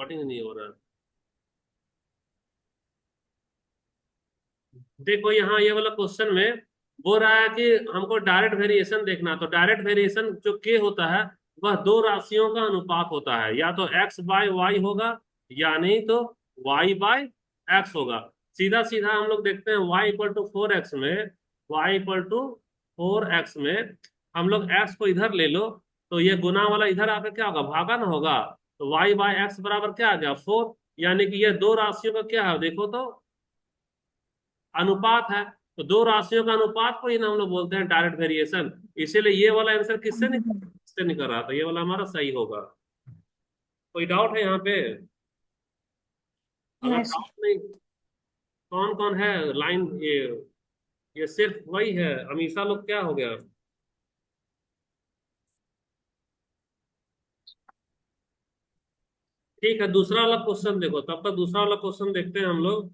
Recording नहीं हो रहा। देखो यहाँ ये वाला क्वेश्चन में बोल रहा है कि हमको डायरेक्ट वेरिएशन देखना। तो डायरेक्ट वेरिएशन जो के होता है वह दो राशियों का अनुपात होता है, या तो एक्स बाय वाई होगा या नहीं तो वाई बाय एक्स होगा। सीधा सीधा हम लोग देखते हैं y equal to four X में, y equal to four X में हम लोग x को इधर ले लो, तो ये गुना वाला इधर आकर क्या होगा, भागा ना होगा। तो y बाय एक्स बराबर क्या आ गया, फोर। यानी कि ये दो राशियों का क्या है देखो तो, अनुपात है। तो दो राशियों का अनुपात को ही ना हम लोग बोलते हैं डायरेक्ट वेरिएशन। इसीलिए ये वाला आंसर किससे निकल रहा था, ये वाला हमारा सही होगा। कोई डाउट है यहाँ पे? अगर नहीं सर। डाउट नहीं, कौन कौन है लाइन ये सिर्फ वही है, अमीषा लोग क्या हो गया? ठीक है, दूसरा वाला क्वेश्चन देखो, तब तक दूसरा वाला क्वेश्चन देखते हैं हम लोग।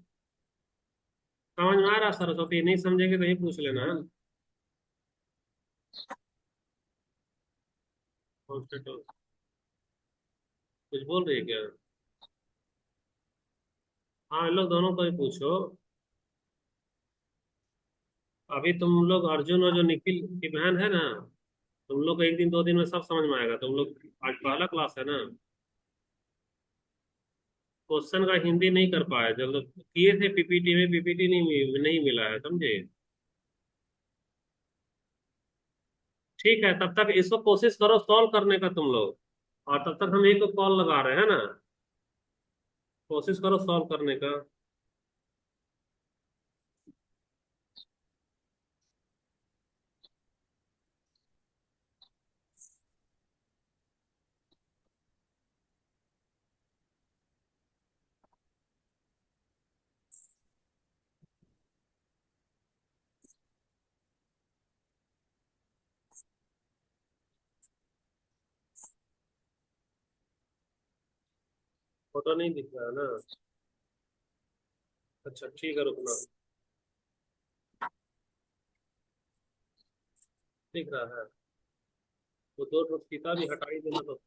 समझ में आ रहा सरस्वती? नहीं समझेंगे तो ही पूछ लेना है। कुछ बोल रही है क्या? हाँ, इन लोग दोनों को ही पूछो। अभी तुम लोग अर्जुन और जो निखिल की बहन है ना, तुम लोग को एक दिन दो दिन में सब समझ में आएगा। तुम लोग आज पहला क्लास है ना, क्वेश्चन का हिंदी नहीं कर पाए, जब लोग किए थे पीपीटी में, पीपीटी नहीं मिला है, समझे? ठीक है, तब तक इसको कोशिश करो सॉल्व करने का तुम लोग, और तब तक हम एक को कॉल लगा रहे हैं ना, कोशिश करो सॉल्व करने का। फोटो नहीं दिख रहा है ना? अच्छा ठीक है, रुकना। दिख रहा है, वो दो ठो फीता भी हटा ही देना तो।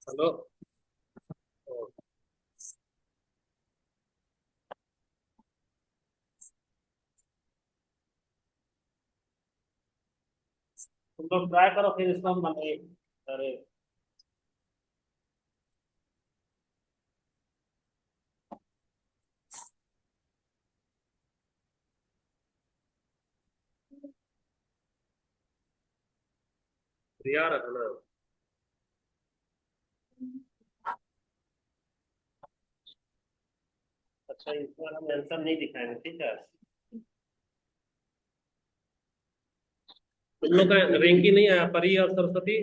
हेलो। तुम लोग ट्राई करो, फिर इसको हम बनाए। अरे, रिया रखना। अच्छा, इसमें हम आंसर नहीं दिखाएंगे, ठीक है? तुम लोग का रैंक ही नहीं आया, परी और सरस्वती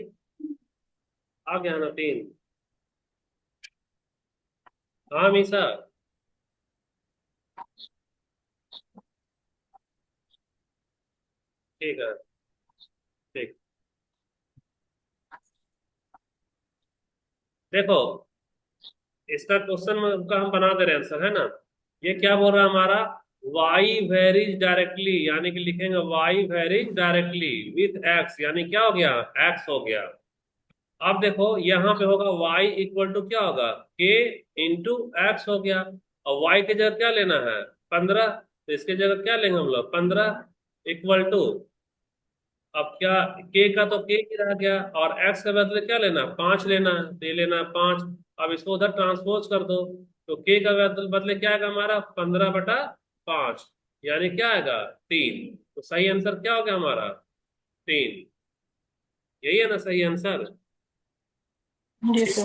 आ गया ना, तीन। हाँ मीसा। ठीक है। ठीक। देखो, इसका क्वेश्चन का हम बना दे रहे हैं आंसर, है ना? ये क्या बोल रहा है हमारा, वाई वेरीज डायरेक्टली, यानी कि लिखेंगे Y varies directly with X, यानी क्या हो गया, एक्स हो गया। अब देखो यहाँ पे होगा y इक्वल टू क्या होगा, k इंटू एक्स हो गया। और y की जगह क्या लेना है, 15, तो इसके जगह क्या लेंगे हम लोग, 15 इक्वल टू, अब क्या, k का तो k ही रह गया, और x के बदले क्या लेना, 5 लेना है, तो ये लेना है 5। अब इसको उधर ट्रांसपोज कर दो, तो k का बदले क्या आएगा हमारा, 15/5, यानी क्या आएगा, 3। तो सही आंसर क्या हो गया हमारा, 3। यही है ना सही आंसर? जी ठीक। सर।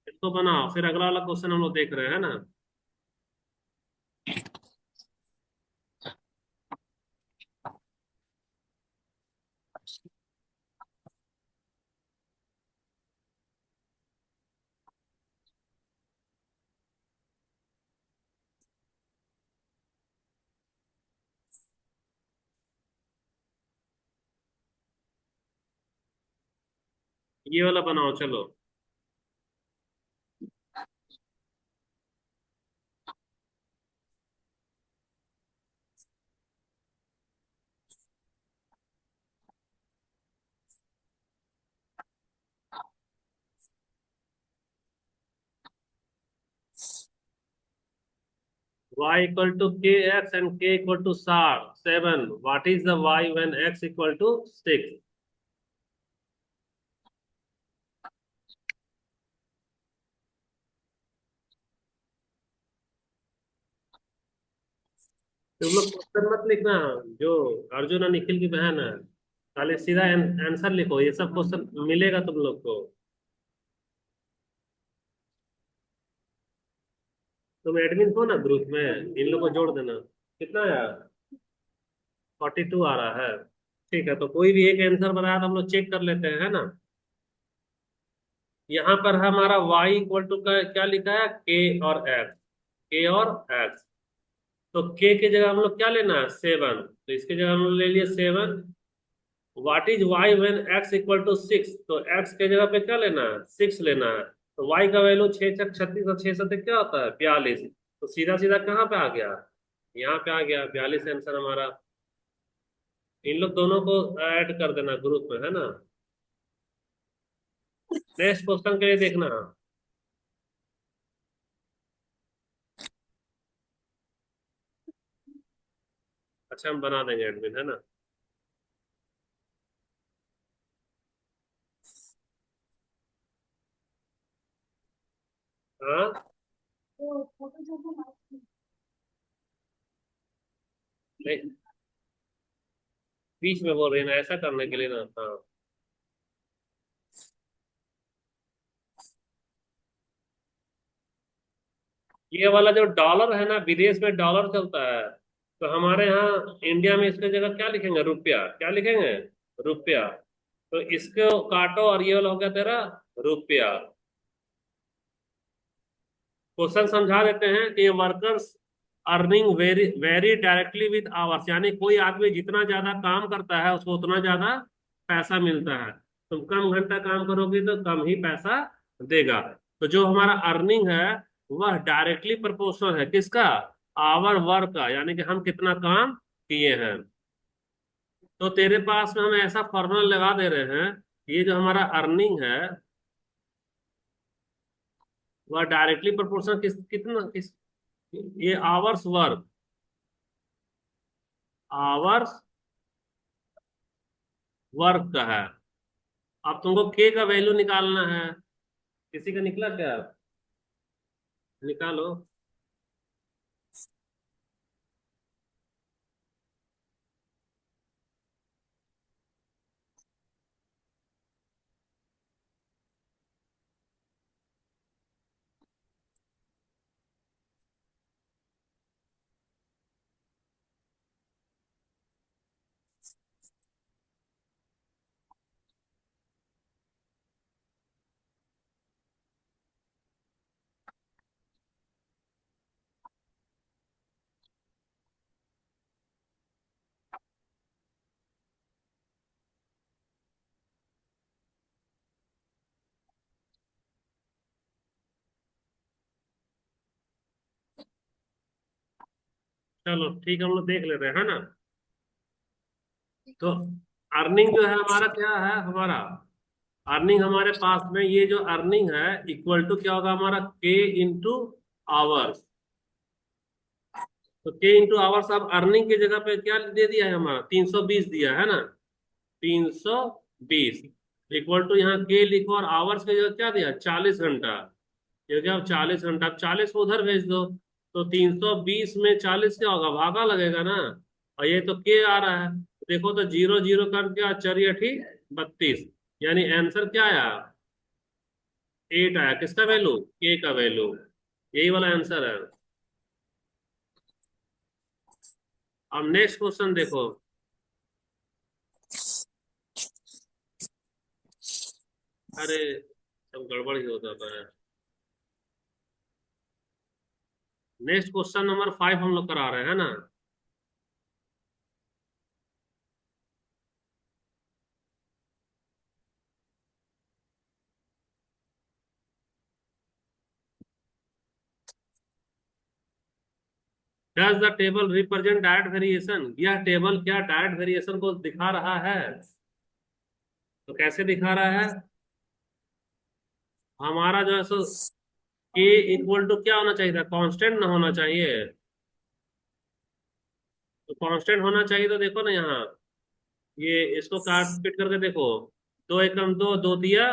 इसको बनाओ, फिर अगला वाला क्वेश्चन हम लोग देख रहे हैं ना। ये वाला बनाओ चलो। y equal to kx and k equal to 7. What is the y when x equal to 6? तुम लोग क्वेश्चन मत लिखना, जो अर्जुन और निखिल की बहन है, खाली सीधा आंसर लिखो, ये सब क्वेश्चन मिलेगा तुम लोग को। तुम एडमिन हो ना ग्रुप में, इन लोग को जोड़ देना। कितना आया? 42 आ रहा है। ठीक है, तो कोई भी एक आंसर बताया तो हम लोग चेक कर लेते हैं, है ना। यहाँ पर हमारा y इक्वल टू का क्या लिखा है, k और x। k और x, तो k की जगह हम लोग क्या लेना है, 7, तो इसकी जगह हम लोग ले लिए 7। What is y when x equal to 6, तो x के जगह पे क्या लेना है, 6 लेना है। तो y का वैल्यू 6 6 36 और 6 7 क्या होता है, 42। तो सीधा सीधा कहाँ पे आ गया, यहाँ पे आ गया 42 आंसर हमारा। इन लोग दोनों को ऐड कर देना ग्रुप में, है ना। नेक्स्ट क्वेश्चन के लिए देखना। अच्छा, हम बना देंगे एडमिन, है ना। हाँ, नहीं, बीच में बोल रही है ना, ऐसा करने के लिए ना, हाँ। ये वाला जो डॉलर है ना, विदेश में डॉलर चलता है, तो हमारे यहाँ इंडिया में इसकी जगह क्या लिखेंगे, रुपया, क्या लिखेंगे, रुपया। तो इसको काटो और ये वाला हो गया तेरा रुपया। क्वेश्चन समझा देते हैं कि workers earning very very directly with hours, यानी कोई आदमी जितना ज्यादा काम करता है उसको उतना ज्यादा पैसा मिलता है। तुम कम घंटा काम करोगे तो कम ही पैसा देगा। तो जो हमारा अर्निंग है वह डायरेक्टली प्रोपोर्शनल है किसका, आवर वर्क का, यानी कि हम कितना काम किए हैं। तो तेरे पास में हम ऐसा फॉर्मूला लगा दे रहे हैं, ये जो हमारा अर्निंग है वह डायरेक्टली प्रोपोर्शनल कितना किस, ये आवर्स वर्क, आवर्स वर्क का है। अब तुमको के का वैल्यू निकालना है। किसी का निकला क्या, निकालो। चलो ठीक है, हम लोग देख लेते हैं, है ना। तो अर्निंग जो है हमारा क्या है, हमारा अर्निंग हमारे पास में ये जो अर्निंग है इक्वल टू क्या होगा हमारा, के इंटू आवर्स। तो के इंटू आवर्स, अब अर्निंग की जगह पे क्या दे दिया है हमारा, 320 दिया है ना, 320 इक्वल टू यहाँ के लिखो, और आवर्स की जगह क्या दिया, 40 घंटा। ये क्या, 40 घंटा, अब 40 को उधर भेज दो। तो 320 में 40 क्या होगा, भागा लगेगा ना, और ये तो के आ रहा है। देखो तो जीरो जीरो कर दिया, चरिय अठी 32, यानी आंसर क्या आया, 8 आया। किसका वैल्यू, के का वैल्यू, यही वाला आंसर है। अब नेक्स्ट क्वेश्चन देखो। अरे, सब गड़बड़ ही हो जाता है। नेक्स्ट क्वेश्चन नंबर 5 हम लोग करा रहे हैं ना। Does the table represent direct variation, यह टेबल क्या डायरेक्ट वेरिएशन को दिखा रहा है। तो कैसे दिखा रहा है, हमारा जो है सो के इक्वल टू क्या होना चाहिए था, कांस्टेंट ना होना चाहिए। तो कांस्टेंट होना चाहिए। तो देखो ना यहाँ, ये इसको काट पीट करके देखो। दो एकम दो, दो दिया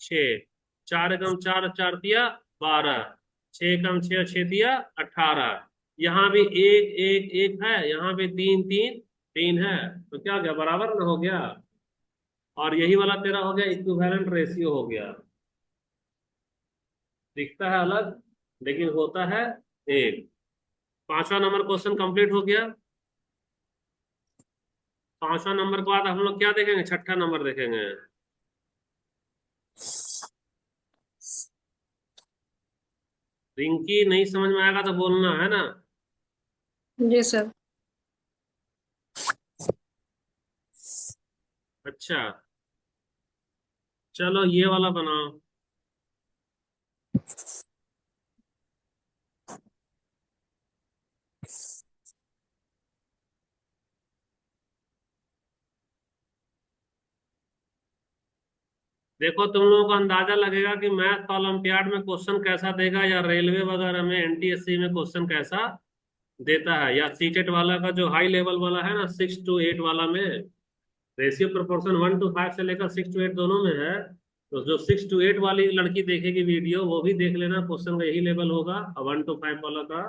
6, चार एकम चार, चार दिया 12, छह एकम छह, छह दिया 18। यहाँ भी एक एक एक है, यहाँ भी तीन तीन तीन है। तो क्या हो गया, बराबर ना हो गया। और यही वाला तेरा हो गया इक्विवेलेंट रेशियो हो गया। दिखता है अलग, लेकिन होता है एक। पांचवा नंबर क्वेश्चन कंप्लीट हो गया। पांचवा नंबर के बाद हम लोग क्या देखेंगे, छठा नंबर देखेंगे। रिंकी, नहीं समझ में आएगा तो बोलना है ना। जी सर। अच्छा, चलो ये वाला बनाओ। देखो तुम लोगों को अंदाजा लगेगा कि मैथ ओलंपियाड में क्वेश्चन कैसा देगा, या रेलवे वगैरह में एनटीएससी में क्वेश्चन कैसा देता है, या सीटेट वाला का जो हाई लेवल वाला है ना 6 to 8 वाला में रेशियो प्रोपोर्शन 1 to 5 से लेकर 6 to 8 दोनों में है। तो जो 6 to 8 वाली लड़की देखेगी वीडियो, वो भी देख लेना, क्वेश्चन का यही लेवल होगा। 1 to 5 वाला का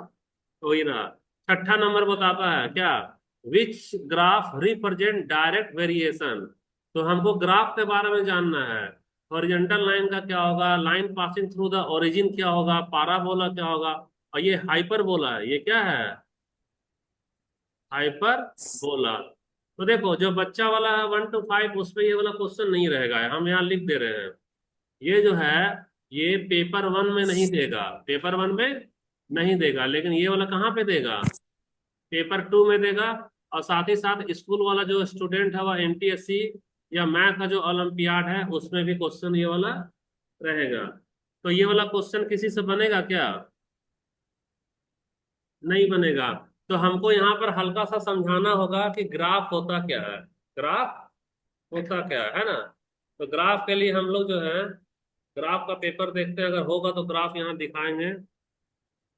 तो ही रहा। छठा नंबर बताता है क्या, which graph represent direct variation. तो हमको ग्राफ के बारे में जानना है। हॉरिजॉन्टल लाइन का क्या होगा, line passing through the origin क्या होगा, पाराबोला क्या होगा, और ये हाइपरबोला है, ये क्या है, हाइपर बोला। तो देखो जो बच्चा वाला है 1 to 5, उस पे ये वाला क्वेश्चन नहीं रहेगा, हम यहाँ लिख दे रहे हैं। ये जो है, ये पेपर 1 में नहीं देगा, पेपर 1 में नहीं देगा, लेकिन ये वाला कहाँ पे देगा, पेपर 2 में देगा। और साथ ही साथ स्कूल वाला जो स्टूडेंट है वह एनटीएससी या मैथ का जो ओलंपियाड है उसमें भी क्वेश्चन ये वाला रहेगा। तो ये वाला क्वेश्चन किसी से बनेगा क्या, नहीं बनेगा। तो हमको यहाँ पर हल्का सा समझाना होगा कि ग्राफ होता क्या है, ग्राफ होता क्या है ना। तो ग्राफ के लिए हम लोग जो है, ग्राफ का पेपर देखते हैं, अगर होगा तो ग्राफ यहाँ दिखाएंगे।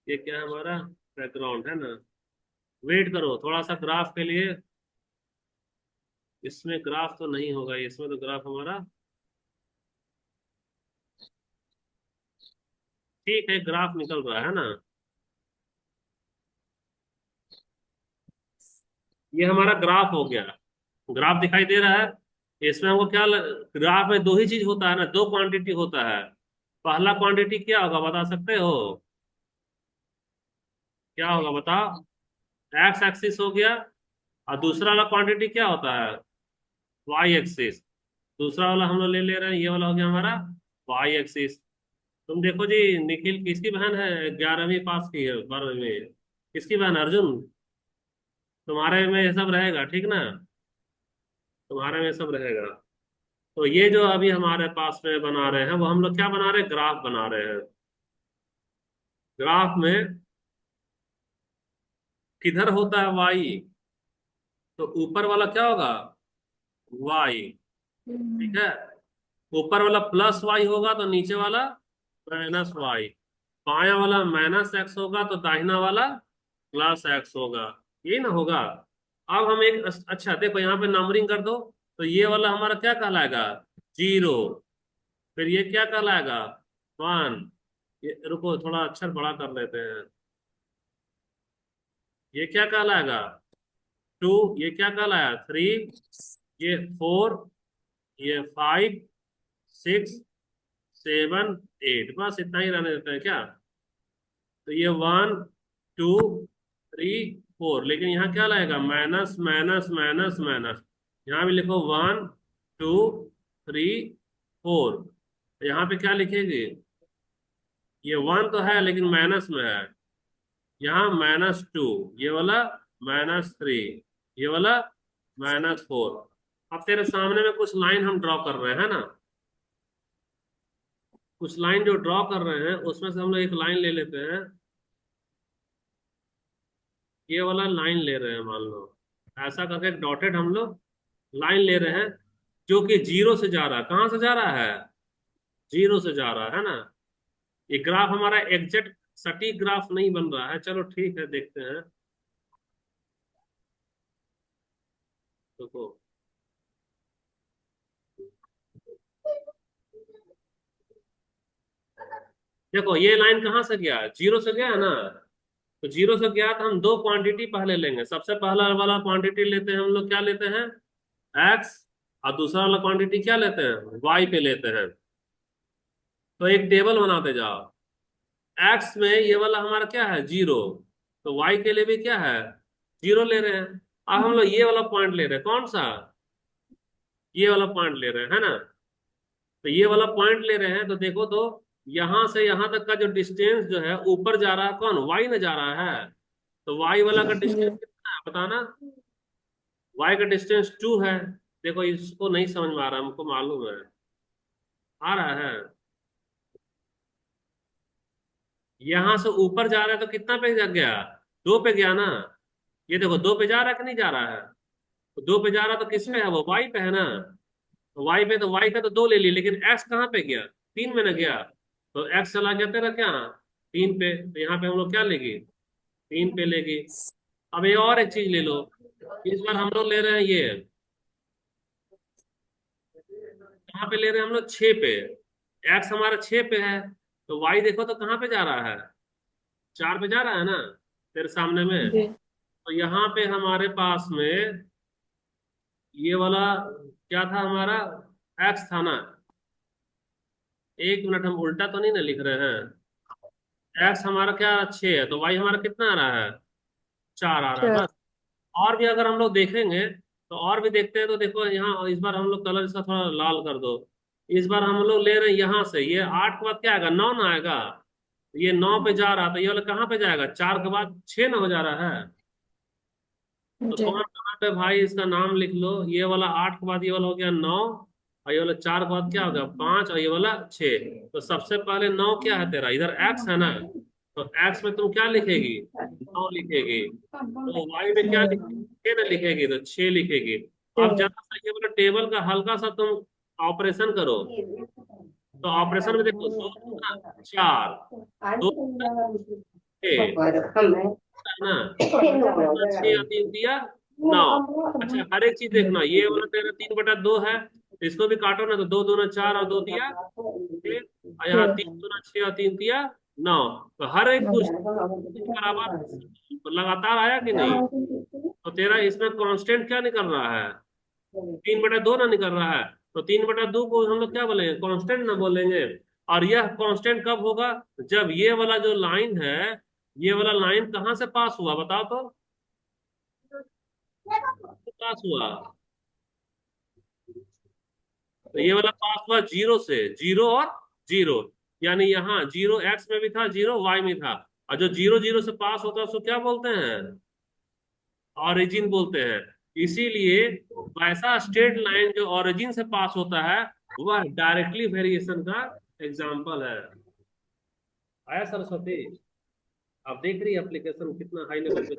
ये क्या है, हमारा बैकग्राउंड है ना। वेट करो थोड़ा सा ग्राफ के लिए। इसमें ग्राफ तो नहीं होगा, इसमें तो ग्राफ हमारा ठीक है, ग्राफ निकल रहा है ना। ये हमारा ग्राफ हो गया, ग्राफ दिखाई दे रहा है। इसमें हमको क्या ग्राफ में दो ही चीज होता है ना, दो क्वांटिटी होता है। पहला क्वांटिटी क्या होगा बता सकते हो, क्या होगा बताओ, एक्स एक्सिस हो गया। और दूसरा वाला क्वांटिटी क्या होता है, वाई एक्सिस। दूसरा वाला हम लोग ले ले रहे हैं, ये वाला हो गया हमारा वाई एक्सिस। तुम देखो जी, निखिल किसकी बहन है, 11वीं पास की है, 12वीं में किसकी बहन, अर्जुन। तुम्हारे में ये सब रहेगा ठीक ना, तुम्हारे में सब रहेगा। तो ये जो अभी हमारे पास में बना रहे हैं, वो हम लोग क्या बना रहे हैं, ग्राफ बना रहे हैं। ग्राफ में किधर होता है वाई, तो ऊपर वाला क्या होगा, वाई, ठीक है। ऊपर वाला प्लस वाई होगा तो नीचे वाला माइनस वाई। बायां वाला माइनस एक्स होगा तो दाहिना वाला प्लस एक्स होगा, यही ना होगा। अब हम एक अच्छा देखो यहाँ पे नंबरिंग कर दो। तो ये वाला हमारा क्या कहलाएगा, 0। फिर ये क्या कहलाएगा, 1। ये रुको थोड़ा अक्षर बड़ा कर लेते हैं। ये क्या कहलाएगा, 2। ये क्या कहलाया, 3। ये 4। ये 5, 6, 7, 8, बस इतना ही रहने देते हैं क्या। तो ये 1, 2, 3, 4, लेकिन यहाँ क्या लाएगा, माइनस माइनस माइनस माइनस। यहाँ भी लिखो 1, 2, 3, 4। यहाँ पे क्या लिखेगी, ये 1 तो है लेकिन माइनस में है। यहाँ -2, ये वाला -3, ये वाला -4। अब तेरे सामने में कुछ लाइन हम ड्रॉ कर रहे हैं ना, कुछ लाइन जो ड्रॉ कर रहे हैं उसमें से हम लोग एक लाइन ले लेते हैं। ये वाला लाइन ले रहे हैं, मान लो ऐसा करके डॉटेड हम लोग लाइन ले रहे हैं, जो कि 0 से जा रहा है। कहाँ से जा रहा है, 0 से जा रहा है ना। ये ग्राफ हमारा एग्जैक्ट सटीक ग्राफ नहीं बन रहा है, चलो ठीक है देखते हैं। देखो, देखो ये लाइन कहाँ से गया, जीरो से गया है ना। तो जीरो से गया तो हम दो क्वांटिटी पहले लेंगे। सबसे पहला वाला क्वांटिटी लेते हैं हम लोग, क्या लेते हैं, एक्स। और दूसरा वाला क्वांटिटी क्या लेते हैं, वाई पे लेते हैं। तो एक टेबल बनाते जाओ। एक्स में ये वाला हमारा क्या है, जीरो। तो वाई के लिए भी क्या है, जीरो ले रहे हैं। अब हम लोग ये वाला पॉइंट ले रहे हैं, कौन सा, ये वाला पॉइंट ले रहे हैं, है ना। तो ये वाला पॉइंट ले रहे हैं, तो देखो तो यहां से यहां तक का जो डिस्टेंस जो है ऊपर जा रहा है, कौन, वाई ना जा रहा है। तो वाई वाला का डिस्टेंस जी कितना है बताना। वाई का डिस्टेंस 2 है। देखो इसको नहीं समझ में आ रहा, हमको मालूम है, आ रहा है। यहां से ऊपर जा रहा है तो कितना पे जा गया, 2 पे गया ना। ये देखो 2 पे जा रहा है कि नहीं जा रहा है। तो 2 पे जा रहा तो किस पे है, वो वाई पे है ना। तो वाई पे, तो वाई का तो 2 ले ली, लेकिन एक्स कहाँ पे गया, 3 में ना गया। तो एक्स चला गया तेरा क्या, 3 पे। तो यहाँ पे हम लोग क्या लेंगे, 3 पे लेंगे। अब ये और एक चीज ले लो। इस बार हम लोग ले रहे हैं ये, कहाँ पे ले रहे हैं हम लोग, 6 पे। एक्स हमारा 6 पे है। तो वाई देखो तो कहाँ पे जा रहा है, 4 पे जा रहा है ना, तेरे सामने में। जी तो यहाँ पे हमारे पास में ये वाला क्या था हमारा, एक्स था ना। एक मिनट, हम उल्टा तो नहीं ना लिख रहे हैं। एक्स हमारा क्या 6 है, तो वाई हमारा कितना आ रहा है, 4 आ रहा है सर। बस। और भी अगर हम लोग देखेंगे, तो और भी देखते हैं। तो देखो यहाँ इस बार हम लोग कलर इसका थोड़ा लाल कर दो। इस बार हम लोग ले रहे हैं यहाँ से, ये 8 के बाद क्या आएगा, 9 ना आएगा। ये 9 पे जा रहा, तो ये वाला कहाँ पे जाएगा, 4 के बाद 6 ना हो जा रहा है। तो जी कौन कहाँ पे भाई, इसका नाम लिख लो। ये वाला 8 के बाद ये वाला हो गया 9, और ये वाला 4 के बाद क्या हो गया 5, और ये वाला 6। तो सबसे पहले 9 क्या है तेरा, इधर एक्स है ना। तो एक्स में तुम क्या लिखेगी, 9 लिखेगी। तो वाई में क्या लिखेगी, 6 ना लिखेगी, तो 6 लिखेगी। अब जरा सा ये वाला टेबल का हल्का सा तुम ऑपरेशन करो। तो ऑपरेशन में देखो, 2 दूना 4, 2 दूना 6 है ना। 6 और 3 दिया 9। अच्छा हर एक चीज देखना, ये वाला तेरा 3/2 है, तो इसको भी काटो ना। तो 2 दूना 4 और 2 दिया 6, और यहाँ 3 दूना 6 और 3 दिया 9। तो हर एक कुछ बराबर लगातार आया कि नहीं। तो तेरा इसमें कांस्टेंट क्या निकल रहा है, 3/2 ना निकल रहा है। तो 3/2 को हम लोग क्या बोलेंगे, कांस्टेंट ना बोलेंगे। और यह कांस्टेंट कब होगा, जब ये वाला जो लाइन है, ये वाला लाइन कहाँ से पास हुआ बताओ तो, पास हुआ। तो ये वाला पास हुआ जीरो से, जीरो और जीरो। यानी यहाँ जीरो एक्स में भी था, जीरो वाई में था। और जो जीरो जीरो से पास होता है उसको क्या बोलते हैं, ऑरिजिन बोलते हैं। इसीलिए वैसा स्ट्रेट लाइन जो ऑरिजिन से पास होता है, वह डायरेक्टली वेरिएशन का एग्जाम्पल है। आया सरस्वती, आप देख रही है एप्लीकेशन कितना हाई लेवल पे,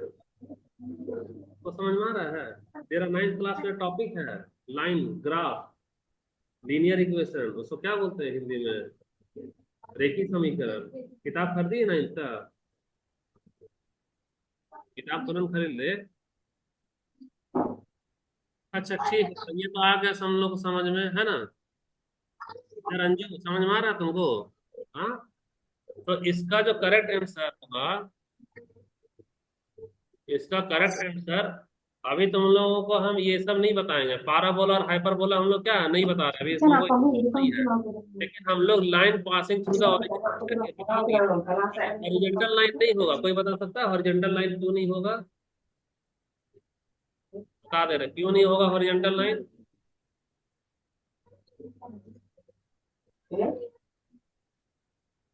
को समझ में आ रहा है। तेरा 9th क्लास में टॉपिक है लाइन ग्राफ, लीनियर इक्वेशन, उसको क्या बोलते हैं हिंदी में, रेखी समीकरण। किताब खरीदी है 9th का, किताब तुरंत खरीद ले। अच्छा ठीक है, तो ये तो आ गया हम लोग को समझ में, है ना। यार रंजू समझ में आ रहा है तुमको, हाँ। तो इसका जो करेक्ट आंसर होगा, इसका करेक्ट आंसर, अभी तुम लोगों को हम ये सब नहीं बताएंगे, पाराबोला और हाइपरबोला हम लोग क्या नहीं बता रहे, अभी इसमें कोई नहीं है। लेकिन हम लोग line passing through the origin बताओगे। हॉरिजॉन्टल लाइन नहीं होगा, कोई बता सकता है हॉरिजॉन्टल लाइन क्यों नहीं होगा, बता दे रहे क्यों नहीं होगा हॉरिजॉन्टल लाइन।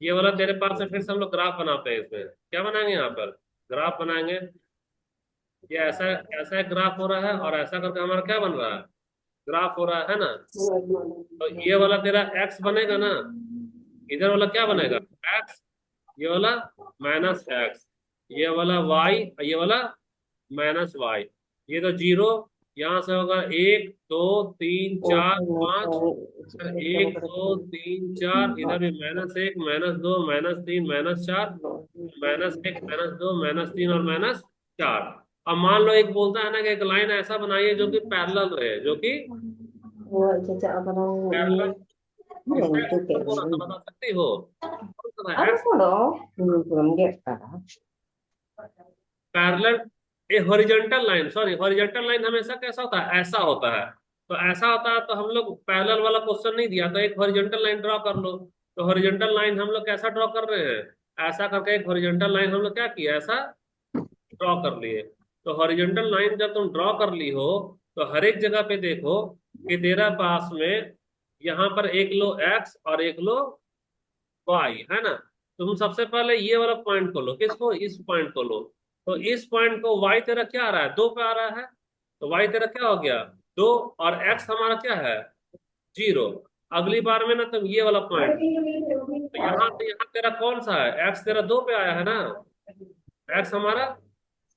ये वाला तेरे पास है, फिर से हम लोग ग्राफ बनाते हैं। इसमें क्या बनाएंगे, यहाँ पर ग्राफ बनाएंगे। ये ऐसा ऐसा एक ग्राफ हो रहा है, और ऐसा करके हमारा क्या बन रहा है, ग्राफ हो रहा है ना। तो ये वाला तेरा एक्स बनेगा ना, इधर वाला क्या बनेगा, एक्स। ये वाला माइनस एक्स, ये वाला वाई, ये वाला माइनस वाई। ये तो जीरो, यहाँ से होगा 1 2 3 4 5। 1 2 3 4, इधर भी -1 -2 -3 -4, -1 -2 -3 और -4। अब मान लो एक बोलता है ना कि एक लाइन ऐसा बनाइए जो कि पैरेलल रहे, जो कि Ủa, cha parang parallel. belum इसका itu kayak एक्सप्लेन बोला था, belum. बता सकती हो कौन सा था Ano x? ko dong? Belum get para. Parallel, ए horizontal line, sorry horizontal line हमेशा कैसा होता है, ऐसा होता है। तो ऐसा होता है तो हम लोग पैरेलल वाला क्वेश्चन नहीं दिया तो एक हॉरिजॉन्टल लाइन ड्रॉ कर लो। तो हॉरिजॉन्टल लाइन हम लोग कैसा ड्रॉ कर रहे हैं, ऐसा करके एक हॉरिजॉन्टल लाइन हम लोग क्या किया, ऐसा ड्रॉ कर लिए। तो हॉरिजॉन्टल लाइन जब तुम ड्रॉ कर ली हो तो हर एक जगह पे देखो कि तेरा पास में यहाँ पर एक लो एक्स और एक लो वाई, है ना। तुम सबसे पहले ये वाला पॉइंट को लो, किसको, इस पॉइंट को लो। तो इस पॉइंट को वाई तेरा क्या आ रहा है, 2 पे आ रहा है। तो वाई तेरा क्या हो गया, 2। और एक्स हमारा क्या है, 0। अगली बार में ना तुम ये वाला पॉइंट, तो यहाँ से यहाँ तेरा कौन सा है, एक्स तेरा 2 पे आया है ना। एक्स हमारा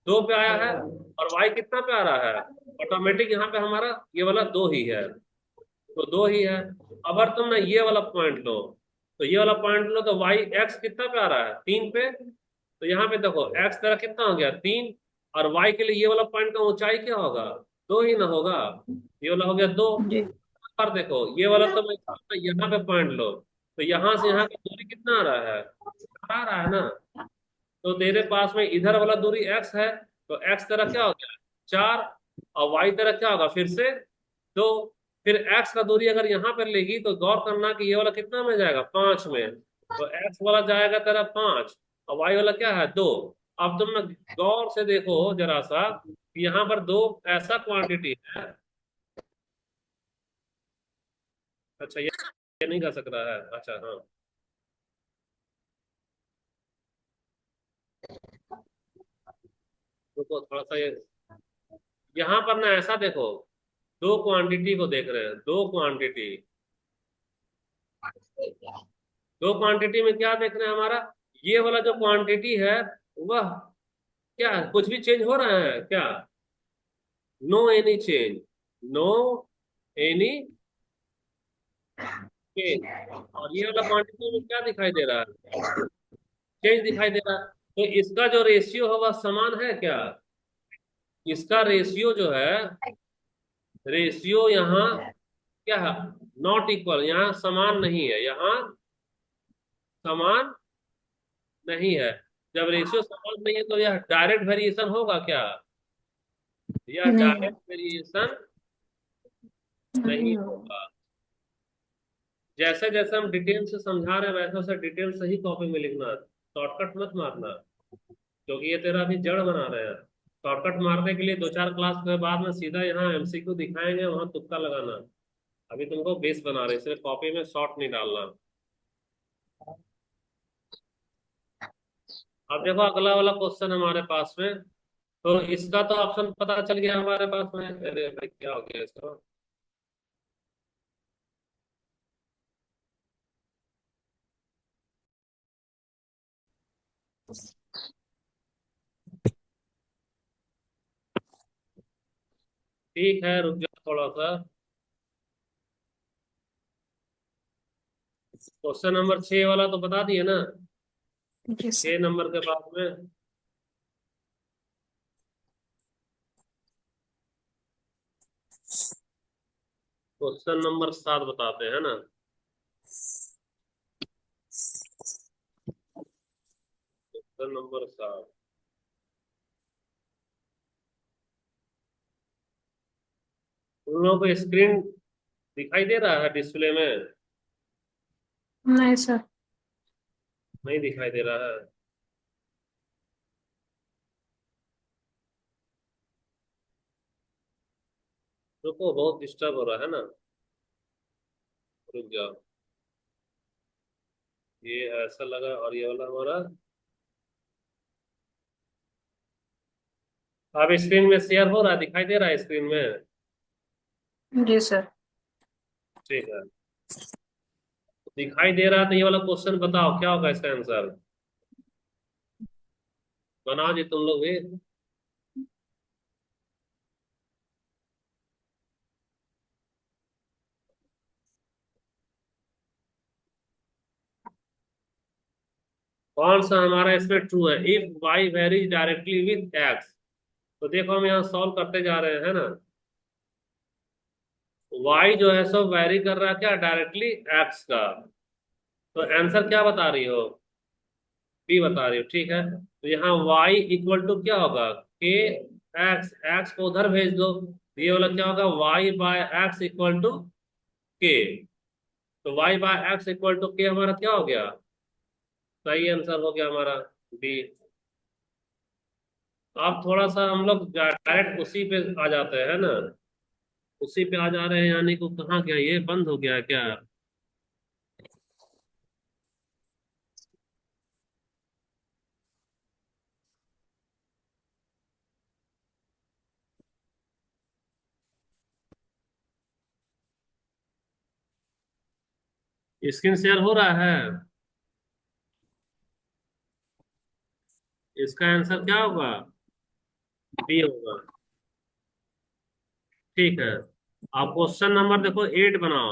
2 पे आया है। और वाई कितना पे आ रहा है, ऑटोमेटिक यहाँ पे हमारा ये वाला 2 ही है। तो 2 ही है। अगर तुम ना ये वाला पॉइंट लो, तो ये वाला पॉइंट लो तो वाई एक्स कितना पे आ रहा है, 3 पे। तो यहाँ पे देखो एक्स तेरा कितना हो गया, 3। और वाई के लिए ये वाला पॉइंट का ऊंचाई क्या होगा, 2 ही ना होगा। ये वाला हो गया 2। जी। और देखो ये वाला तो मैं यहाँ पे पॉइंट लो, तो यहाँ से यहाँ की दूरी कितना आ रहा है, आ रहा है ना। तो तेरे पास में इधर वाला दूरी एक्स है, तो एक्स तेरा क्या हो गया, 4। और वाई तेरा क्या होगा फिर से, 2। फिर एक्स का दूरी अगर यहाँ पर लेगी तो गौर करना कि ये वाला कितना में जाएगा, 5 में। तो एक्स वाला जाएगा तेरा 5 और वाई वाला क्या है, 2। अब तुम ना गौर से देखो जरा सा कि यहाँ पर 2 ऐसा क्वांटिटी है। अच्छा ये नहीं कर सक रहा है, अच्छा हाँ। रुको थोड़ा सा ये, यहाँ पर ना ऐसा देखो, 2 क्वांटिटी को देख रहे हैं, 2 क्वांटिटी। 2 क्वांटिटी में क्या देख रहे हैं हमारा, ये वाला जो क्वांटिटी है वह क्या है? कुछ भी चेंज हो रहा है क्या, no any change, no any change. और ये वाला क्वांटिटी में क्या दिखाई दे रहा है, चेंज दिखाई दे रहा है। तो इसका जो रेशियो है वह समान है क्या, इसका रेशियो जो है, रेशियो यहाँ क्या है, नॉट इक्वल, यहाँ समान नहीं है, यहाँ समान नहीं है। जब रेशियो समान नहीं है तो यह डायरेक्ट वेरिएशन होगा क्या, यह नहीं। डायरेक्ट वेरिएशन नहीं नहीं होगा। होगा। जैसे जैसे हम डिटेल से समझा रहे हैं वैसे वैसे डिटेल से ही कॉपी में लिखना, शॉर्टकट मत मारना, क्योंकि ये तेरा अभी जड़ बना रहे हैं। शॉर्टकट मारने के लिए 2 4 क्लास के बाद में सीधा यहाँ एमसीक्यू दिखाएंगे, वहां तुक्का लगाना। अभी तुमको बेस बना रहे हैं, इसलिए कॉपी में शॉर्ट नहीं डालना। अब देखो अगला वाला क्वेश्चन हमारे पास में, तो इसका तो ऑप्शन पता चल गया हमारे पास में, अरे भाई क्या हो गया इसका। ठीक है रुक जाओ थोड़ा सा। क्वेश्चन नंबर 6 वाला तो बता दिए ना, जी सर। 6 नंबर के बाद में क्वेश्चन नंबर 7 बताते हैं ना। क्वेश्चन नंबर 7, उन लोगों को स्क्रीन दिखाई दे रहा है डिस्प्ले में, नहीं सर। नहीं दिखाई दे रहा है। रुको बहुत डिस्टर्ब हो रहा है ना, रुक जाओ। ये ऐसा लगा और ये वाला हमारा, अब स्क्रीन में शेयर हो रहा है, दिखाई दे रहा है स्क्रीन में। जी सर। ठीक है, दिखाई दे रहा है तो ये वाला क्वेश्चन बताओ क्या होगा इसका आंसर, बनाओ जी तुम लोग भी। कौन सा हमारा इसमें ट्रू है, if Y varies directly with X. तो देखो हम यहाँ सॉल्व करते जा रहे हैं ना। y जो है सो वैरी कर रहा है क्या, डायरेक्टली x का। तो आंसर क्या बता रही हो, बी बता रही हो, ठीक है। तो यहाँ y इक्वल टू क्या होगा, के एक्स, एक्स को उधर भेज दो, तो ये वाला क्या होगा, y by X equal to K. तो y by X equal to K हमारा क्या हो गया, सही आंसर हो गया हमारा बी। अब थोड़ा सा हम लोग डायरेक्ट उसी पे आ जाते हैं ना, उसी पे आ जा रहे हैं, यानी को कहाँ गया, ये बंद हो गया है क्या। स्क्रीन शेयर हो रहा है, इसका आंसर क्या होगा, बी होगा, ठीक है। आप क्वेश्चन नंबर देखो 8 बनाओ,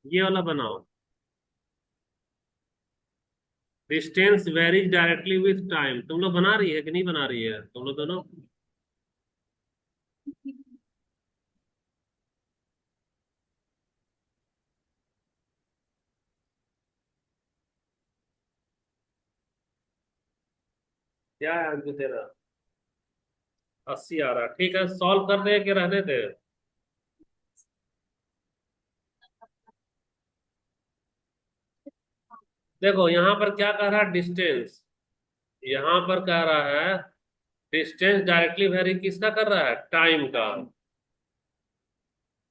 ये वाला बनाओ। Distance varies directly with time, तुम लोग बना रही है कि नहीं बना रही है, तुम लोग दोनों। क्या है आंसर तेरा, 80 आ रहा, ठीक है। सॉल्व कर दे कि रहने दे। देखो यहाँ पर क्या कह रहा है, डिस्टेंस, यहाँ पर कह रहा है डिस्टेंस डायरेक्टली वेरी किसका कर रहा है, टाइम का।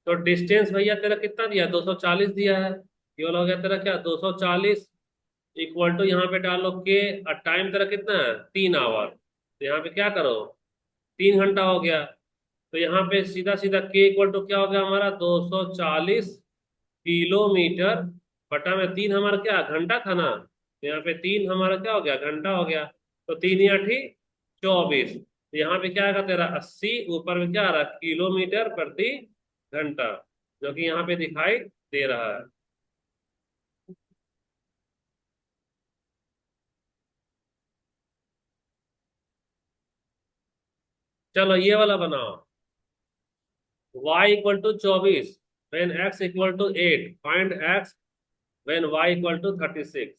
तो डिस्टेंस भैया तेरा कितना दिया, 240 दिया है। ये वाला हो गया तेरा क्या, 240 इक्वल टू यहाँ पे डालो के, और टाइम तेरा कितना है, 3 आवर। तो यहाँ पे क्या करो, 3 घंटा हो गया। तो यहाँ पे सीधा सीधा के इक्वल टू क्या हो गया हमारा, 240 किलोमीटर बटा में 3, हमारा क्या घंटा था ना, तो यहाँ पे 3 हमारा क्या हो गया, घंटा हो गया। तो 3 × 8 = 24। तो यहाँ पे क्या आएगा तेरा 80, ऊपर में क्या आ रहा है, किलोमीटर प्रति घंटा, जो कि यहाँ पे दिखाई दे रहा है। चलो ये वाला बनाओ, y = 24 when x = 8, find x when y = 36।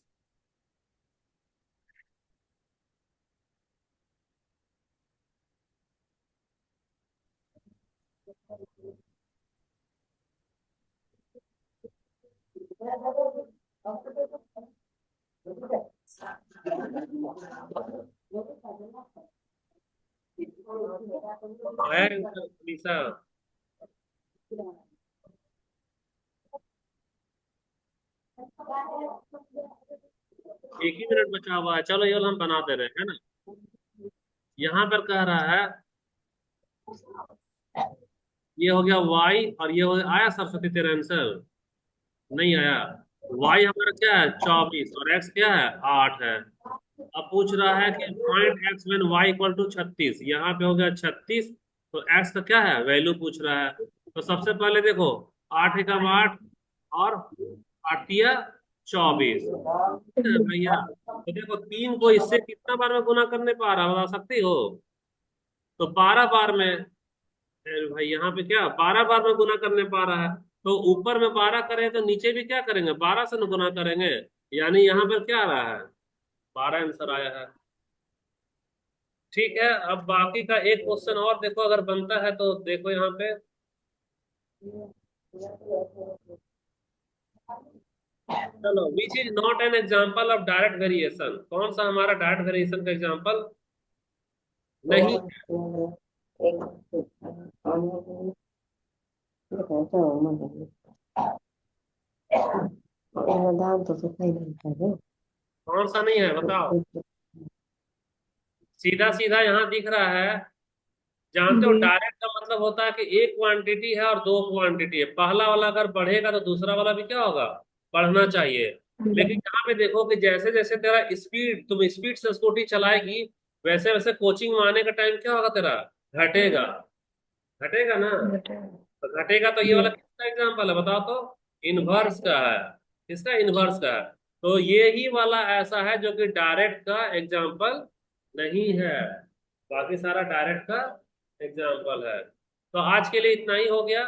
है निशा, एक ही मिनट बचा हुआ है, चलो ये वाला हम बना दे रहे हैं ना। यहाँ पर कह रहा है, ये हो गया y, और ये हो गया, आया सरस्वती तेरा आंसर, नहीं आया। y हमारा क्या है, 24, और x क्या है, 8 है। अब पूछ रहा है कि फाइंड x व्हेन y = 36, यहाँ पे हो गया 36, तो x का क्या है, वैल्यू पूछ रहा है। तो सबसे पहले देखो, 8 × 8, और 8 × 24, ठीक है भैया। तो देखो 3 को इससे कितना बार में गुना करने पा रहा, बता सकती हो। तो 12 बार में, भाई यहाँ पे क्या 12 बार में गुना करने पा रहा है। तो ऊपर में 12 करें तो नीचे भी क्या करेंगे, 12 से न गुना करेंगे। यानी यहाँ पर क्या आ रहा है, 12 आंसर आया है। ठीक है, अब बाकी का एक क्वेश्चन और देखो, अगर बनता है तो देखो यहाँ पे। चलो, which is not an example of direct variation, कौन सा हमारा डायरेक्ट वेरिएशन का एग्जाम्पल नहीं। कौन सा नहीं है बताओ, सीधा सीधा यहाँ दिख रहा है। जानते हो डायरेक्ट का मतलब होता है कि एक क्वांटिटी है और दो क्वांटिटी है, पहला वाला अगर बढ़ेगा तो दूसरा वाला भी क्या होगा, बढ़ना चाहिए। लेकिन यहाँ पे देखो कि जैसे जैसे तेरा स्पीड, तुम स्पीड से स्कूटी चलाएगी, वैसे वैसे कोचिंग में आने का टाइम क्या होगा तेरा, घटेगा, घटेगा ना। तो घटेगा, तो ये वाला किसका एग्जाम्पल है बताओ तो, इनवर्स का है। किसका, इनवर्स का है। तो ये ही वाला ऐसा है जो कि डायरेक्ट का एग्जाम्पल नहीं है, बाकी सारा डायरेक्ट का एग्जाम्पल है। तो आज के लिए इतना ही हो गया।